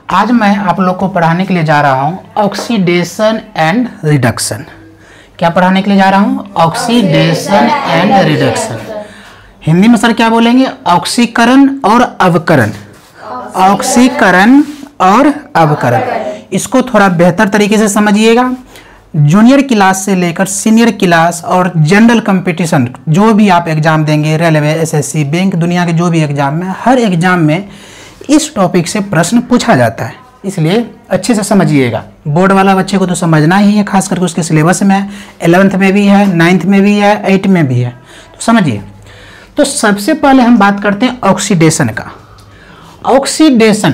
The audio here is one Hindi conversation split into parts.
आज मैं आप लोग को पढ़ाने के लिए जा रहा हूँ ऑक्सीडेशन एंड रिडक्शन। क्या पढ़ाने के लिए जा रहा हूँ? Oxidation and reduction. हिंदी में सर क्या बोलेंगे? ऑक्सीकरण और अवकरण। ऑक्सीकरण और अवकरण, इसको थोड़ा बेहतर तरीके से समझिएगा। जूनियर क्लास से लेकर सीनियर क्लास और जनरल कंपटीशन जो भी आप एग्जाम देंगे, रेलवे, एसएससी, बैंक, दुनिया के जो भी एग्जाम में, हर एग्जाम में इस टॉपिक से प्रश्न पूछा जाता है, इसलिए अच्छे से समझिएगा। बोर्ड वाला बच्चे को तो समझना ही है, खास करके उसके सिलेबस में 11th में भी है, 9th में भी है, 8th में भी है, तो समझिए। तो सबसे पहले हम बात करते हैं ऑक्सीडेशन का। ऑक्सीडेशन,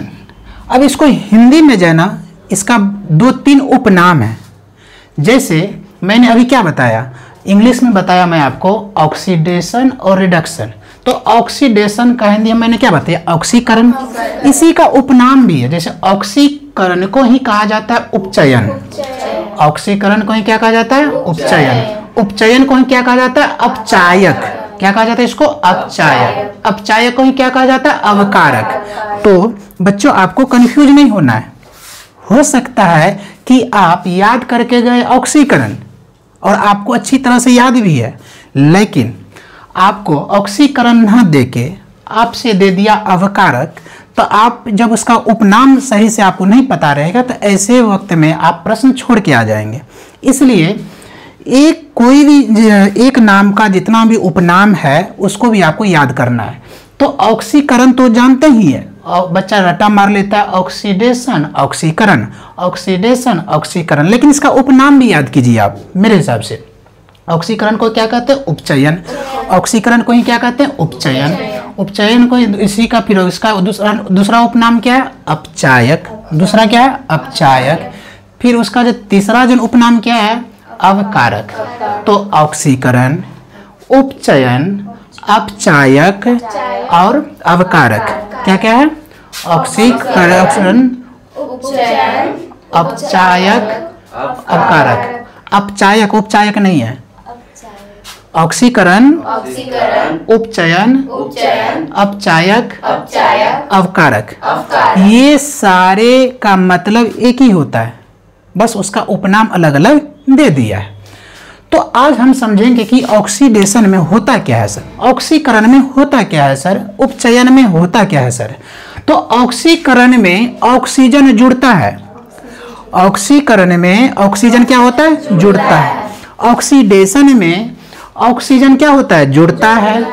अब इसको हिंदी में जो है ना, इसका 2-3 उपनाम है। जैसे मैंने अभी क्या बताया, इंग्लिश में बताया मैं आपको ऑक्सीडेशन और रिडक्शन। तो ऑक्सीडेशन का हिंदी में मैंने क्या बताया? ऑक्सीकरण। इसी का उपनाम भी है, जैसे ऑक्सीकरण को ही कहा जाता है उपचयन। ऑक्सीकरण को ही क्या कहा जाता है? उपचयन। उपचयन को ही क्या कहा जाता है? अपचायक। क्या कहा जाता है इसको? अपचायक। अपचायक को ही क्या कहा जाता है? अवकारक। तो बच्चों आपको कंफ्यूज नहीं होना है। हो सकता है कि आप याद करके गए ऑक्सीकरण और आपको अच्छी तरह से याद भी है, लेकिन आपको ऑक्सीकरण न देके आपसे दे दिया अवकारक, तो आप जब उसका उपनाम सही से आपको नहीं पता रहेगा तो ऐसे वक्त में आप प्रश्न छोड़ के आ जाएंगे। इसलिए कोई भी एक नाम का जितना भी उपनाम है उसको भी आपको याद करना है। तो ऑक्सीकरण तो जानते ही है, बच्चा रट्टा मार लेता है ऑक्सीडेशन ऑक्सीकरण, ऑक्सीडेशन ऑक्सीकरण, लेकिन इसका उपनाम भी याद कीजिए आप मेरे हिसाब से। ऑक्सीकरण को क्या कहते हैं? उपचयन। ऑक्सीकरण को ही क्या कहते हैं? उपचयन। उपचयन को इसी का फिर इसका दूसरा उपनाम क्या है? अपचायक। दूसरा क्या है? अपचायक। फिर उसका जो तीसरा जो उपनाम क्या है? अवकारक। तो ऑक्सीकरण, उपचयन, अपचायक और अवकारक क्या क्या है? ऑक्सीकरण, अपचायक, अवकारक। अपचायक, उपचायक नहीं है। ऑक्सीकरण, उपचयन, अपचायक, अवकारक, ये सारे का मतलब एक ही होता है, बस उसका उपनाम अलग अलग दे दिया है। तो आज हम समझेंगे कि ऑक्सीडेशन में होता क्या है सर, ऑक्सीकरण में होता क्या है सर, उपचयन में होता क्या है सर। तो ऑक्सीकरण में ऑक्सीजन जुड़ता है। ऑक्सीकरण में ऑक्सीजन क्या होता है? जुड़ता है। ऑक्सीडेशन में ऑक्सीजन क्या होता है? जुड़ता है।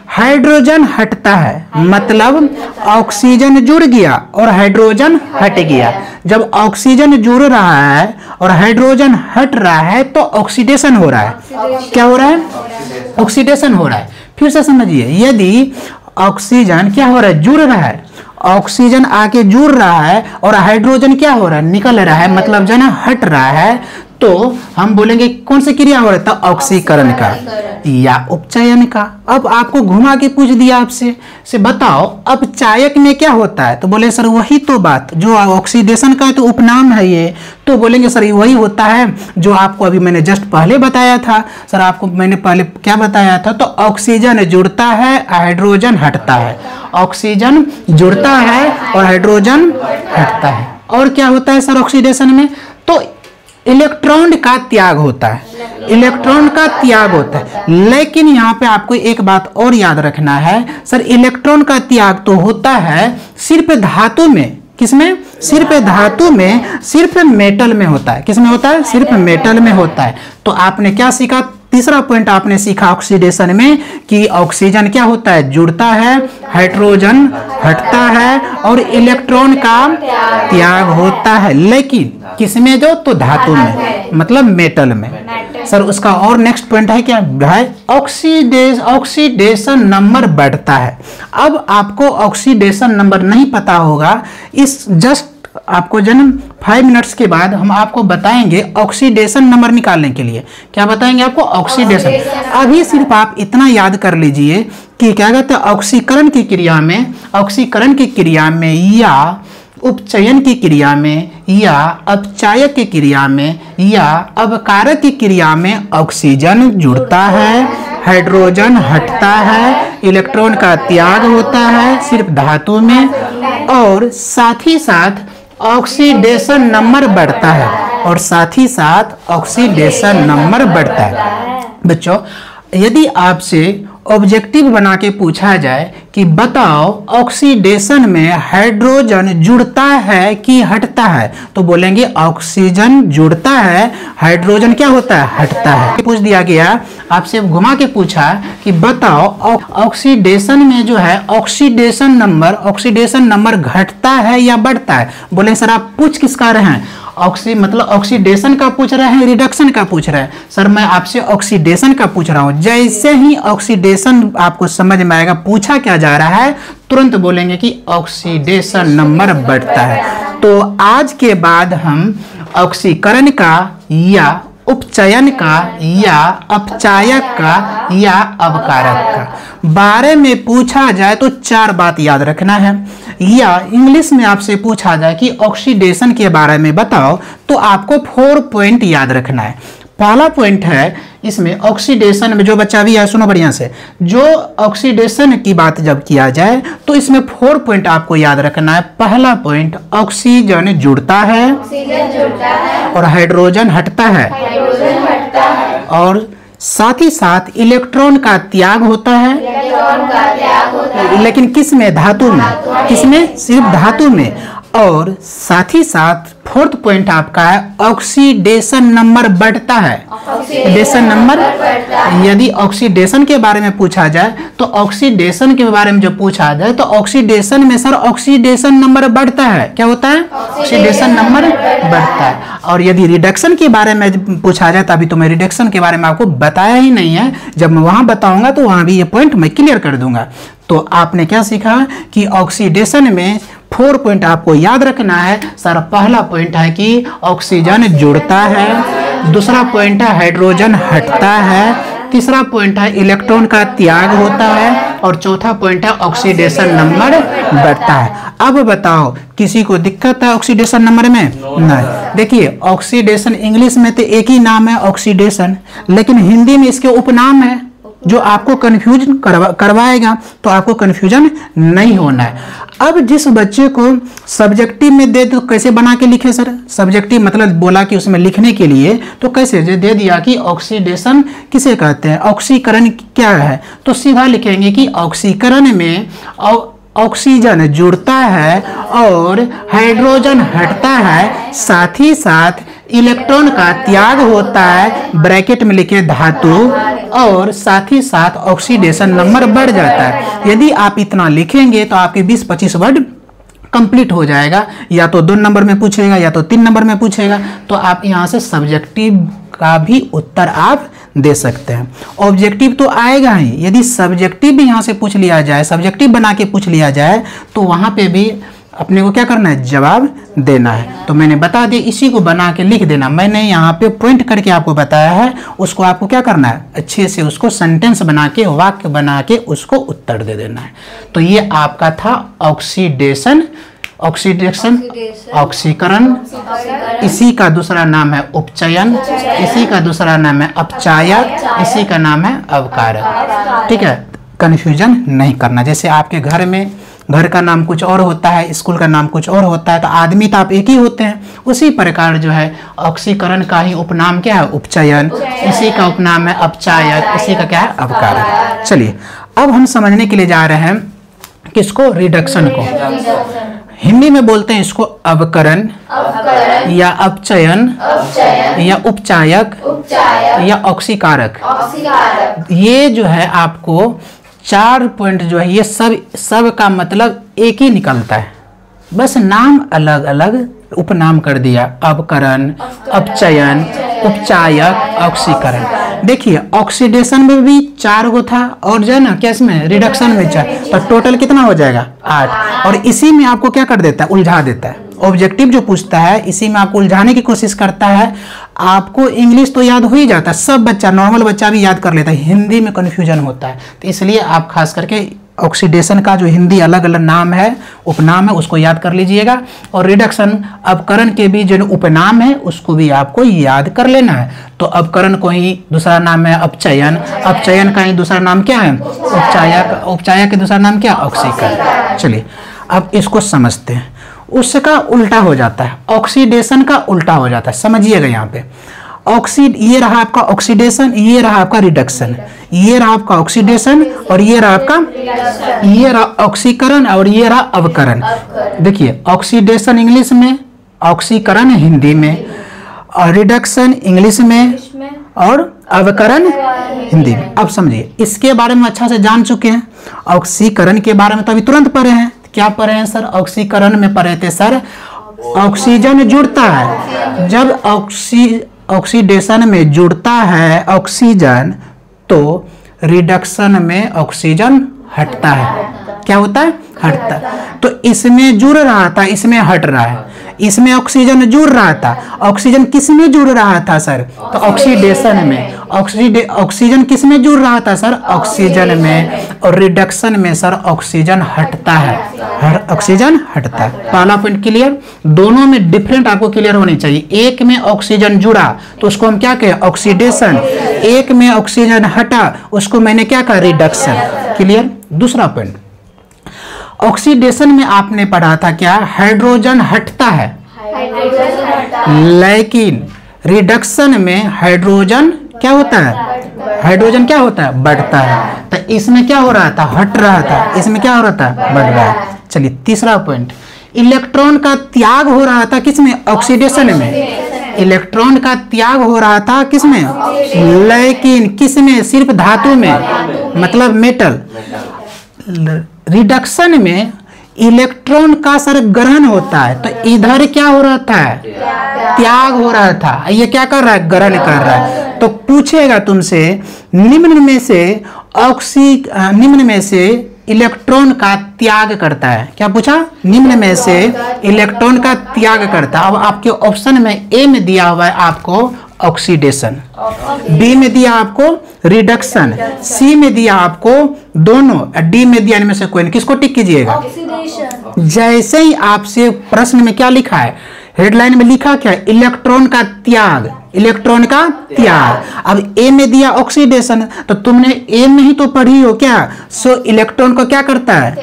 हाइड्रोजन हटता है, मतलब ऑक्सीजन जुड़ गया और हाइड्रोजन हट गया। जब ऑक्सीजन जुड़ रहा है और हाइड्रोजन हट रहा है तो ऑक्सीडेशन हो रहा है। क्या हो रहा है? ऑक्सीडेशन हो रहा है। फिर से समझिए, यदि ऑक्सीजन क्या हो रहा है? जुड़ रहा है। ऑक्सीजन आके जुड़ रहा है और हाइड्रोजन क्या हो रहा है? निकल रहा है, मतलब जो है हट रहा है, तो हम बोलेंगे कौन सी क्रिया हो रहा था? ऑक्सीकरण का या उपचयन का। अब आपको घुमा के पूछ दिया आपसे से बताओ अपचायक में क्या होता है, तो बोले सर वही तो बात जो ऑक्सीडेशन का तो उपनाम है ये, तो बोलेंगे सर वही होता है जो आपको अभी मैंने जस्ट पहले बताया था। सर आपको मैंने पहले क्या बताया था? तो ऑक्सीजन जुड़ता है, हाइड्रोजन हटता है। ऑक्सीजन जुड़ता है और हाइड्रोजन हटता है। और क्या होता है सर ऑक्सीडेशन में? तो इलेक्ट्रॉन का त्याग होता है। इलेक्ट्रॉन का त्याग होता है, लेकिन यहाँ पे आपको एक बात और याद रखना है सर, इलेक्ट्रॉन का त्याग तो होता है सिर्फ धातु में। किसमें? सिर्फ धातु में, सिर्फ मेटल में होता है। किसमें होता है? सिर्फ मेटल में होता है। तो आपने क्या सीखा? तीसरा पॉइंट आपने सीखा ऑक्सीडेशन में कि ऑक्सीजन क्या होता है? जुड़ता है, हाइड्रोजन हटता है और इलेक्ट्रॉन का त्याग होता है, लेकिन किसमें? जो तो धातु में, मतलब मेटल में। सर उसका और नेक्स्ट पॉइंट है क्या भाई? ऑक्सीडेशन नंबर बढ़ता है। अब आपको ऑक्सीडेशन नंबर नहीं पता होगा, इस जस्ट आपको जन्म 5 मिनट्स के बाद हम आपको बताएंगे ऑक्सीडेशन नंबर निकालने के लिए। क्या बताएंगे आपको? ऑक्सीडेशन। अभी सिर्फ आप इतना याद कर लीजिए कि क्या कहते हैं, ऑक्सीकरण की क्रिया में, ऑक्सीकरण की क्रिया में या उपचयन की क्रिया में या अपचायक की क्रिया में या अवकारक की क्रिया में ऑक्सीजन जुड़ता है, हाइड्रोजन हटता है, इलेक्ट्रॉन का त्याग होता है सिर्फ धातु में, और साथ ही साथ ऑक्सीडेशन नंबर बढ़ता है और साथ ही साथ ऑक्सीडेशन नंबर बढ़ता है। बच्चों, यदि आपसे ऑब्जेक्टिव बना के पूछा जाए कि बताओ ऑक्सीडेशन में हाइड्रोजन जुड़ता है कि हटता है, तो बोलेंगे ऑक्सीजन जुड़ता है, हाइड्रोजन क्या होता है, हटता है। पूछ दिया गया, आपसे घुमा के पूछा कि बताओ ऑक्सीडेशन में जो है ऑक्सीडेशन नंबर घटता है या बढ़ता है। बोले सर आप पूछ किसका रहे हैं, मतलब ऑक्सीडेशन का पूछ रहे हैं, रिडक्शन का पूछ रहे हैं। सर मैं आपसे ऑक्सीडेशन का पूछ रहा हूं। जैसे ही ऑक्सीडेशन आपको समझ में आएगा पूछा क्या जा रहा है, तुरंत बोलेंगे कि ऑक्सीडेशन नंबर बढ़ता है। तो आज के बाद हम ऑक्सीकरण का या उपचयन का या अपचायक का या अवकारक का बारे में पूछा जाए तो 4 बात याद रखना है। या इंग्लिश में आपसे पूछा जाए कि ऑक्सीडेशन के बारे में बताओ, तो आपको 4 पॉइंट याद रखना है। पहला पॉइंट है इसमें ऑक्सीडेशन में, जो बच्चा भी है सुनो बढ़िया से, जो ऑक्सीडेशन की बात जब किया जाए तो इसमें 4 पॉइंट आपको याद रखना है। पहला पॉइंट, ऑक्सीजन जुड़ता है और हाइड्रोजन हटता है, और साथ ही साथ इलेक्ट्रॉन का त्याग होता है, लेकिन किस में, धातु में, किसमें, सिर्फ धातु में। और साथ ही साथ 4th पॉइंट आपका है ऑक्सीडेशन नंबर बढ़ता है। ऑक्सीडेशन नंबर, यदि ऑक्सीडेशन के बारे में पूछा जाए तो ऑक्सीडेशन के बारे में जब पूछा जाए तो ऑक्सीडेशन में सर ऑक्सीडेशन नंबर बढ़ता है, क्या होता है, ऑक्सीडेशन नंबर बढ़ता है। और यदि रिडक्शन के बारे में पूछा जाए, तो अभी तो मैं रिडक्शन के बारे में आपको बताया ही नहीं है, जब मैं वहां बताऊंगा तो वहां भी ये पॉइंट मैं क्लियर कर दूंगा। तो आपने क्या सीखा कि ऑक्सीडेशन में 4 पॉइंट आपको याद रखना है। सर पहला पॉइंट है कि ऑक्सीजन जुड़ता है, दूसरा पॉइंट है हाइड्रोजन हटता है, तीसरा पॉइंट है इलेक्ट्रॉन का त्याग होता है, और चौथा पॉइंट है ऑक्सीडेशन नंबर बढ़ता है। अब बताओ किसी को दिक्कत है ऑक्सीडेशन नंबर में? नहीं। देखिए ऑक्सीडेशन इंग्लिश में तो एक ही नाम है ऑक्सीडेशन, लेकिन हिंदी में इसके उपनाम है जो आपको कंफ्यूजन करवाएगा, तो आपको कंफ्यूजन नहीं होना है। अब जिस बच्चे को सब्जेक्टिव में दे तो कैसे बना के लिखे सर? सब्जेक्टिव मतलब बोला कि उसमें लिखने के लिए तो कैसे दे दिया कि ऑक्सीडेशन किसे कहते हैं, ऑक्सीकरण क्या है, तो सीधा लिखेंगे कि ऑक्सीकरण में ऑक्सीजन जुड़ता है और हाइड्रोजन हटता है, साथ ही साथ इलेक्ट्रॉन का त्याग होता है, ब्रैकेट में लिखे धातु, और साथ ही साथ ऑक्सीडेशन नंबर बढ़ जाता है। यदि आप इतना लिखेंगे तो आपके 20-25 वर्ड कंप्लीट हो जाएगा। या तो 2 नंबर में पूछेगा या तो 3 नंबर में पूछेगा, तो आप यहाँ से सब्जेक्टिव का भी उत्तर आप दे सकते हैं। ऑब्जेक्टिव तो आएगा ही, यदि सब्जेक्टिव भी यहाँ से पूछ लिया जाए, सब्जेक्टिव बना के पूछ लिया जाए, तो वहाँ पे भी अपने को क्या करना है, जवाब देना है। तो मैंने बता दिया, इसी को बना के लिख देना। मैंने यहाँ पे पॉइंट करके आपको बताया है, उसको आपको क्या करना है, अच्छे से उसको सेंटेंस बना के, वाक्य बना के उसको उत्तर दे देना है। तो ये आपका था ऑक्सीडेशन, ऑक्सीकरण, इसी का दूसरा नाम है उपचयन, इसी का दूसरा नाम है अपचायक, इसी का नाम है अवकारक। ठीक है, कन्फ्यूजन नहीं करना। जैसे आपके घर में, घर का नाम कुछ और होता है, स्कूल का नाम कुछ और होता है, तो आदमी तो आप एक ही होते हैं। उसी प्रकार जो है ऑक्सीकरण का ही उपनाम क्या है, उपचयन, इसी का उपनाम है अपचायक, इसी का क्या है, अवकारक। चलिए अब हम समझने के लिए जा रहे हैं किसको, रिडक्शन को। हिंदी में बोलते हैं इसको अवकरण या अपचयन या उपचायक या ऑक्सीकारक। ये जो है आपको 4 पॉइंट जो है, ये सब का मतलब एक ही निकलता है, बस नाम अलग अलग उपनाम कर दिया। अवकरण, अपचयन, उपचायक, ऑक्सीकरण। देखिए ऑक्सीडेशन में भी 4 गो था, और जो है ना क्या इसमें रिडक्शन में 4, तो टोटल कितना हो जाएगा, 8। और इसी में आपको क्या कर देता है, उलझा देता है। ऑब्जेक्टिव जो पूछता है इसी में आपको उलझाने की कोशिश करता है। आपको इंग्लिश तो याद हो ही जाता है, सब बच्चा, नॉर्मल बच्चा भी याद कर लेता है, हिंदी में कन्फ्यूजन होता है। तो इसलिए आप खास करके ऑक्सीडेशन का जो हिंदी अलग अलग नाम है, उपनाम है, उसको याद कर लीजिएगा। और रिडक्शन, अवकरण के भी जो उपनाम है उसको भी आपको याद कर लेना है। तो अवकरण को ही दूसरा नाम है अपचयन, अपचयन का ही दूसरा नाम क्या है, उपचायक, उपचायक का दूसरा नाम क्या, ऑक्सीकरण। चलिए अब इसको समझते हैं। उसका उल्टा हो जाता है, ऑक्सीडेशन का उल्टा हो जाता है। समझिएगा यहाँ पे ये रहा आपका ऑक्सीडेशन, ये रहा आपका रिडक्शन, ये रहा आपका ऑक्सीडेशन और ये रहा आपका, ये रहा ऑक्सीकरण और ये रहा अवकरण। देखिए ऑक्सीडेशन इंग्लिश में, ऑक्सीकरण हिंदी में, और रिडक्शन इंग्लिश में और अवकरण हिंदी में। अब समझिए इसके बारे में अच्छा से जान चुके हैं। ऑक्सीकरण के बारे में तो अभी तुरंत पढ़े हैं। क्या पढ़े हैं सर? ऑक्सीकरण में पढ़े थे सर ऑक्सीजन जुड़ता है, जब ऑक्सीडेशन में जुड़ता है ऑक्सीजन तो रिडक्शन में ऑक्सीजन हटता है। क्या होता है? हटता है। तो इसमें जुड़ रहा था, इसमें हट रहा है, इसमें ऑक्सीजन जुड़ रहा था। ऑक्सीजन किस में जुड़ रहा था सर? तो ऑक्सीडेशन में। ऑक्सीजन किस में जुड़ रहा था सर? ऑक्सीजन में। और रिडक्शन में सर ऑक्सीजन हटता है, ऑक्सीजन हटता है। पहला पॉइंट क्लियर। दोनों में डिफरेंट आपको क्लियर होनी चाहिए। एक में ऑक्सीजन जुड़ा तो उसको हम क्या कहें? ऑक्सीडेशन। एक में ऑक्सीजन हटा उसको मैंने क्या कहा? रिडक्शन। क्लियर। दूसरा पॉइंट, ऑक्सीडेशन में आपने पढ़ा था क्या? हाइड्रोजन हटता है, लेकिन रिडक्शन में हाइड्रोजन क्या होता है? हाइड्रोजन क्या होता है? बढ़ता है। तो इसमें क्या हो रहा था? हट रहा था। इसमें क्या हो रहा था? बढ़ रहा है। चलिए तीसरा पॉइंट, इलेक्ट्रॉन का त्याग हो रहा था किसमें? ऑक्सीडेशन में। इलेक्ट्रॉन का त्याग हो रहा था किसमें? लेकिन किसमें? सिर्फ धातु में, मतलब मेटल। रिडक्शन में इलेक्ट्रॉन का सर ग्रहण होता है, तो इधर क्या हो रहा था? त्याग हो रहा था। ये क्या कर रहा है? ग्रहण कर रहा है। तो पूछेगा तुमसे निम्न में से इलेक्ट्रॉन का त्याग करता है। क्या पूछा? निम्न में से इलेक्ट्रॉन का त्याग करता है। अब आपके ऑप्शन में ए में दिया हुआ है आपको ऑक्सीडेशन, बी में दिया आपको रिडक्शन, सी में दिया आपको दोनों, डी में दिया इनमें से कोई नहीं। किसको टिक कीजिएगा? जैसे ही आपसे प्रश्न में क्या लिखा है, हेडलाइन में लिखा क्या? इलेक्ट्रॉन का त्याग, इलेक्ट्रॉन का त्याग। अब ए में दिया ऑक्सीडेशन, तो तुमने ए में ही तो पढ़ी हो क्या? सो इलेक्ट्रॉन को क्या करता है?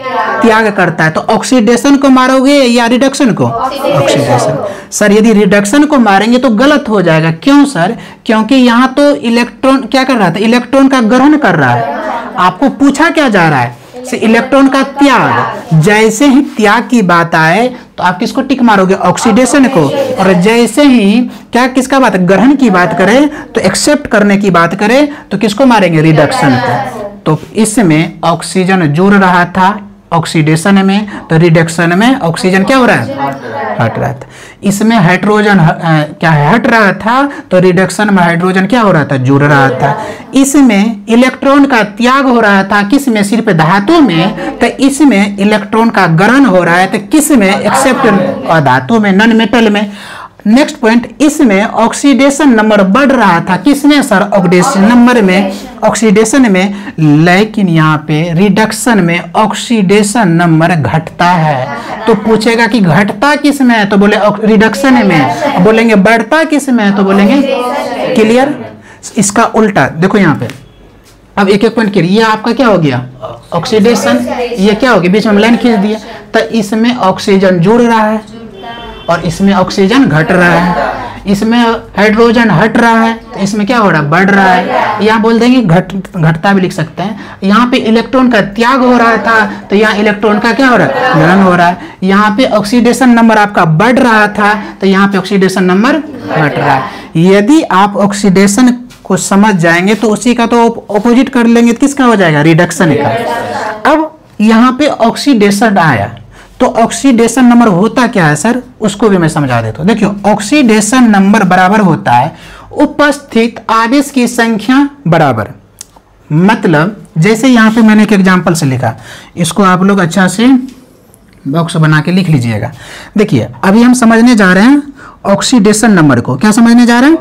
त्याग करता है। तो ऑक्सीडेशन को मारोगे या रिडक्शन को? ऑक्सीडेशन। सर यदि रिडक्शन को मारेंगे तो गलत हो जाएगा। क्यों सर? क्योंकि यहाँ तो इलेक्ट्रॉन क्या कर रहा था? इलेक्ट्रॉन का ग्रहण कर रहा है। आपको पूछा क्या जा रहा है? से इलेक्ट्रॉन का त्याग। जैसे ही त्याग की बात आए तो आप किसको टिक मारोगे? ऑक्सीडेशन को। और जैसे ही क्या किसका बात? ग्रहण की बात करें तो एक्सेप्ट करने की बात करें तो किसको मारेंगे? रिडक्शन को। तो इसमें ऑक्सीजन जुड़ रहा था ऑक्सीडेशन में, तो रिडक्शन में ऑक्सीजन क्या हो रहा है? हट रहा था। इसमें हाइड्रोजन क्या हट रहा था, तो रिडक्शन में हाइड्रोजन क्या हो रहा था? जुड़ रहा था। इसमें इलेक्ट्रॉन का त्याग हो रहा था किसमें? सिर्फ धातु में। तो इसमें इलेक्ट्रॉन का ग्रहण हो रहा है तो किसमें? एक्सेप्ट धातु में, नॉन मेटल में। नेक्स्ट पॉइंट, इसमें ऑक्सीडेशन नंबर बढ़ रहा था किसमें सर? ऑक्सीडेशन नंबर में, ऑक्सीडेशन में। लेकिन यहाँ पे रिडक्शन में ऑक्सीडेशन नंबर घटता है। तो पूछेगा कि घटता किस में है, तो बोले रिडक्शन में। बोलेंगे बढ़ता किस में है, तो बोलेंगे क्लियर। इसका उल्टा देखो यहाँ पे। अब एक एक पॉइंट क्लियर। ये आपका क्या हो गया? ऑक्सीडेशन। ये क्या हो गया? बीच में लाइन खींच दिया। तो इसमें ऑक्सीजन जुड़ रहा है और इसमें ऑक्सीजन घट रहा है। इसमें हाइड्रोजन हट रहा है तो इसमें क्या हो रहा है? बढ़ रहा है। यहाँ बोल देंगे घटता भी लिख सकते हैं। यहाँ पे इलेक्ट्रॉन का त्याग हो रहा था तो यहाँ इलेक्ट्रॉन का क्या हो रहा है? ग्रहण हो रहा है। यहाँ पे ऑक्सीडेशन नंबर आपका बढ़ रहा था तो यहाँ पे ऑक्सीडेशन नंबर घट रहा है। यदि आप ऑक्सीडेशन को समझ जाएंगे तो उसी का तो ऑपोजिट कर लेंगे तो किसका हो जाएगा? रिडक्शन का। अब यहाँ पे ऑक्सीडेशन आया तो ऑक्सीडेशन नंबर होता क्या है सर? उसको भी मैं समझा देता हूँ। देखियो ऑक्सीडेशन नंबर बराबर होता है उपस्थित आवेश की संख्या बराबर। मतलब जैसे यहाँ पे मैंने एक एग्जांपल से लिखा, इसको आप लोग अच्छा से बॉक्स बना के लिख लीजिएगा। देखिए अभी हम समझने जा रहे हैं ऑक्सीडेशन नंबर को। क्या समझने जा रहे हैं?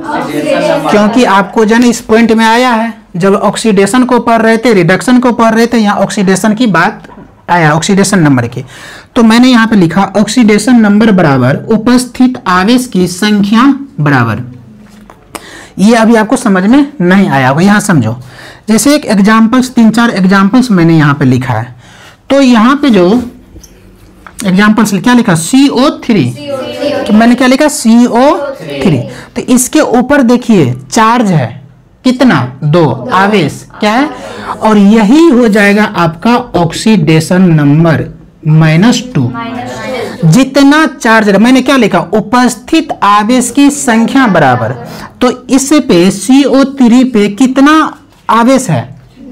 क्योंकि आपको जन इस पॉइंट में आया है, जब ऑक्सीडेशन को पढ़ रहे थे, रिडक्शन को पढ़ रहे थे, यहाँ ऑक्सीडेशन की बात आया, ऑक्सीडेशन नंबर की। तो मैंने यहाँ पे लिखा ऑक्सीडेशन नंबर बराबर उपस्थित आवेश की संख्या बराबर। ये अभी आपको समझ में नहीं आया होगा, यहाँ समझो। जैसे एक एग्जाम्पल्स, 3-4 एग्जाम्पल्स मैंने यहाँ पे लिखा है। तो यहाँ पे जो एग्जाम्पल क्या लिखा, CO3, मैंने क्या लिखा, CO3। तो इसके ऊपर देखिए चार्ज है कितना, 2, आवेश क्या है, और यही हो जाएगा आपका ऑक्सीडेशन नंबर -2। जितना चार्ज, मैंने क्या लिखा, उपस्थित आवेश की संख्या बराबर, तो इस पे CO3 पे कितना आवेश है,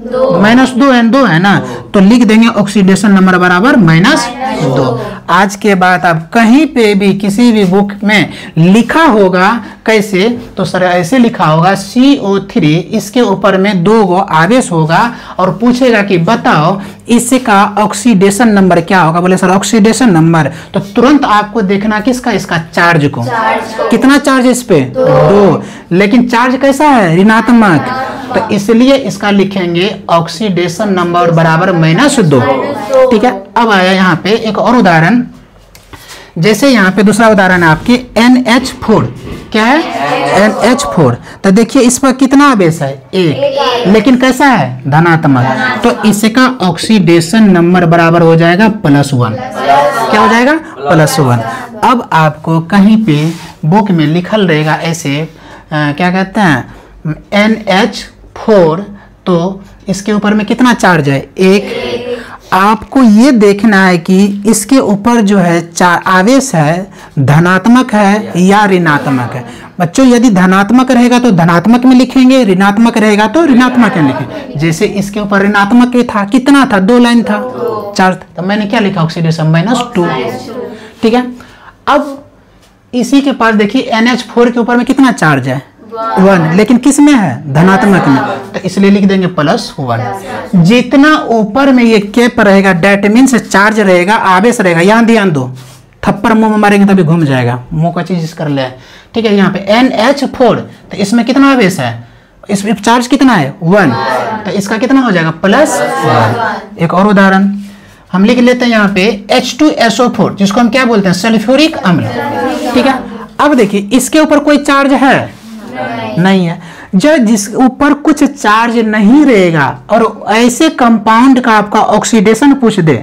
-2 है ना, तो लिख देंगे ऑक्सीडेशन नंबर बराबर -2। आज के बाद आप कहीं पे भी किसी भी बुक में लिखा होगा कैसे, तो सर ऐसे लिखा होगा CO3, इसके ऊपर में 2 गो आवेश होगा और पूछेगा कि बताओ इसका ऑक्सीडेशन नंबर क्या होगा, बोले सर ऑक्सीडेशन नंबर, तो तुरंत आपको देखना किसका, इसका चार्ज को, कितना चार्ज इस पे, 2, लेकिन चार्ज कैसा है, ऋणात्मक, तो इसलिए इसका लिखेंगे ऑक्सीडेशन नंबर बराबर -2। ठीक है, अब आया यहाँ पे एक और उदाहरण, जैसे यहाँ पे दूसरा उदाहरण है आपके NH4, क्या है, NH4। तो देखिए इस पर कितना आवेश है, 1, लेकिन कैसा है, धनात्मक, तो इसका ऑक्सीडेशन नंबर बराबर हो जाएगा +1। क्या हो जाएगा, +1। अब आपको कहीं पे बुक में लिखल रहेगा ऐसे, क्या कहते हैं, NH4, तो इसके ऊपर में कितना चार्ज है, 1। आपको ये देखना है कि इसके ऊपर जो है आवेश है धनात्मक है या ऋणात्मक है। बच्चों यदि धनात्मक रहेगा तो धनात्मक में लिखेंगे, ऋणात्मक रहेगा तो ऋणात्मक में लिखेंगे। जैसे इसके ऊपर ऋणात्मक था, कितना था, 2 लाइन था, चार्ज, तो मैंने क्या लिखा, ऑक्सीडेशन -2। ठीक है, अब इसी के पास देखिए NH4 के ऊपर में कितना चार्ज है, 1, लेकिन किस में है, धनात्मक में, तो इसलिए लिख देंगे +1। जितना ऊपर में ये कैप रहेगा डेट मीन्स चार्ज रहेगा, आवेश रहेगा, यहाँ ध्यान दो, थप्पड़ मुंह में मारेंगे तभी घूम जाएगा, मुंह का चीज कर ले। ठीक है, यहाँ पे NH4, तो इसमें कितना आवेश है, इसमें चार्ज कितना है, 1, तो इसका कितना हो जाएगा, +1। एक और उदाहरण हम लिख लेते हैं यहाँ पे H2SO4, जिसको हम क्या बोलते हैं, सल्फ्यूरिक अम्ल। ठीक है, अब देखिए इसके ऊपर कोई चार्ज है, नहीं है। जब जिस ऊपर कुछ चार्ज नहीं रहेगा और ऐसे कंपाउंड का आपका ऑक्सीडेशन पूछ दे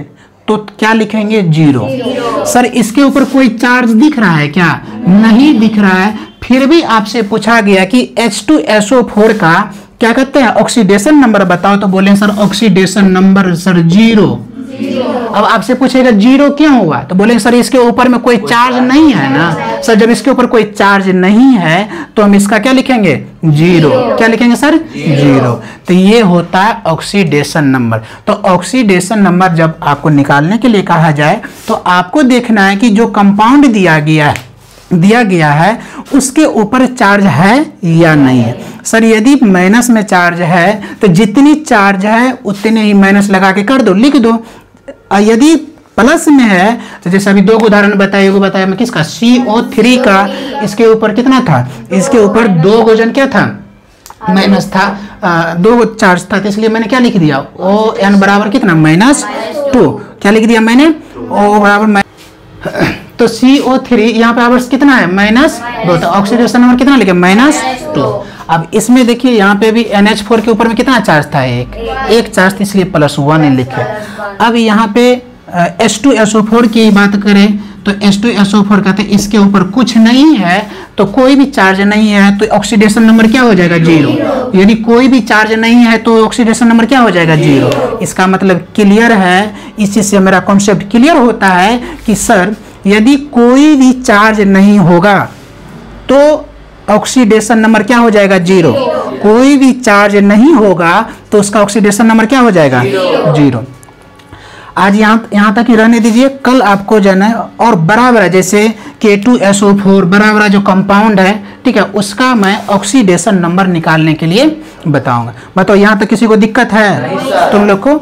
तो क्या लिखेंगे, 0। सर इसके ऊपर कोई चार्ज दिख रहा है क्या, नहीं दिख रहा है, फिर भी आपसे पूछा गया कि H2SO4 का क्या कहते हैं, ऑक्सीडेशन नंबर बताओ, तो बोले सर ऑक्सीडेशन नंबर सर 0। अब आपसे पूछेगा 0 क्यों हुआ, तो बोलेंगे सर इसके ऊपर में कोई चार्ज नहीं है ना। सर जब इसके ऊपर कोई चार्ज नहीं है तो हम इसका क्या लिखेंगे, 0। क्या लिखेंगे सर, 0। तो ये होता है ऑक्सीडेशन नंबर। तो ऑक्सीडेशन नंबर जब आपको निकालने के लिए कहा जाए तो आपको देखना है कि जो कंपाउंड दिया गया है उसके ऊपर चार्ज है या नहीं है। सर यदि माइनस में चार्ज है तो जितनी चार्ज है उतने ही माइनस लगा के कर दो, लिख दो। यदि प्लस में है तो जैसे अभी 2 उदाहरण बताया मैं किसका, CO3 का, इसके ऊपर कितना था, इसके ऊपर 2 वजन क्या था, माइनस था, 2 चार्ज था, तो इसलिए मैंने क्या लिख दिया, ON बराबर कितना, -2। क्या लिख दिया मैंने, O बराबर, तो CO3 यहाँ पे आवर्स कितना है, -2, तो ऑक्सीडेशन नंबर कितना लिखे, -2। अब इसमें देखिए यहाँ पे भी NH4 के ऊपर में कितना चार्ज था, एक चार्ज था, इसलिए +1 लिखे। अब यहाँ पे H2SO4 की बात करें तो H2SO4 कहते हैं इसके ऊपर कुछ नहीं है, तो कोई भी चार्ज नहीं है, तो ऑक्सीडेशन नंबर क्या हो जाएगा, 0। यदि कोई भी चार्ज नहीं है तो ऑक्सीडेशन नंबर क्या हो जाएगा, 0। इसका मतलब क्लियर है, इस चीज से मेरा कॉन्सेप्ट क्लियर होता है कि सर यदि कोई भी चार्ज नहीं होगा तो ऑक्सीडेशन नंबर क्या हो जाएगा, 0। कोई भी चार्ज नहीं होगा तो उसका ऑक्सीडेशन नंबर क्या हो जाएगा, 0। आज यहाँ तक ही रहने दीजिए, कल आपको जाना है और बराबर है जैसे K2SO4 बराबर जो कंपाउंड है, ठीक है, उसका मैं ऑक्सीडेशन नंबर निकालने के लिए बताऊंगा। बताओ यहाँ तक किसी को दिक्कत है, तुम लोग को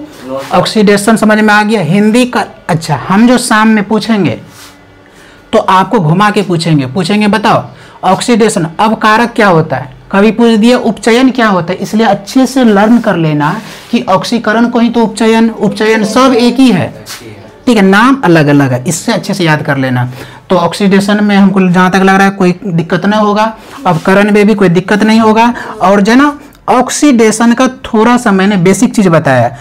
ऑक्सीडेशन समझ में आ गया, हिंदी का। अच्छा, हम जो शाम में पूछेंगे तो आपको घुमा के पूछेंगे बताओ ऑक्सीडेशन अवकारक क्या होता है, कभी पूछ दिया उपचयन क्या होता है, इसलिए अच्छे से लर्न कर लेना कि ऑक्सीकरण को ही तो उपचयन सब एक ही है, ठीक है, नाम अलग अलग है, इससे अच्छे से याद कर लेना। तो ऑक्सीडेशन में हमको जहाँ तक लग रहा है कोई दिक्कत नहीं होगा, अवकरण में भी कोई दिक्कत नहीं होगा। और जो ना ऑक्सीडेशन का थोड़ा सा मैंने बेसिक चीज बताया,